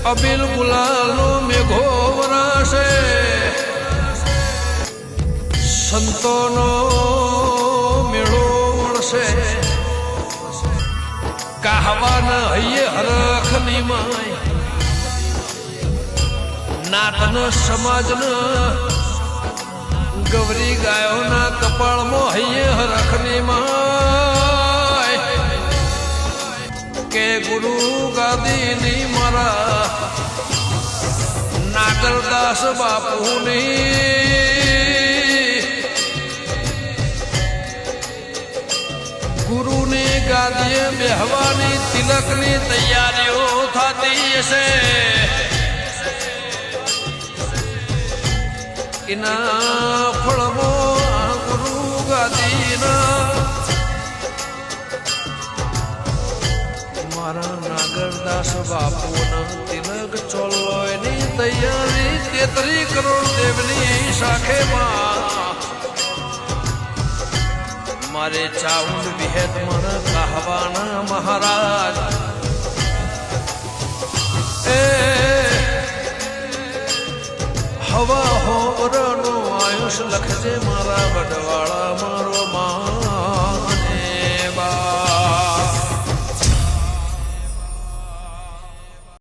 અબિલ ગુલાલનો મેઘો વરાશે સંતોનો મેળો મળશે કહાવાના હૈયે હરખની માય નાતન સમાજના ગૌરી ગાયોના કપાળમાં હૈયે હરખની માય કે ગુરુ ગાદીની મારા નાગરદાસ બાપુની ગુરુની ગાદીએ બેહવાની તિલકની તૈયારીઓ થતી હશે એના ફળમાં ગુરુ ગાદીના મારા નાગરદાસ બાપુના તિલક ચોલોયની તૈયારી 33 કરોડ દેવની શાખેમાં મારે ચાઉંડ વિહેત મારા કહાવાના મહારાજ એ હવા હોરનો આયુષ લખજે મારા વડવાળા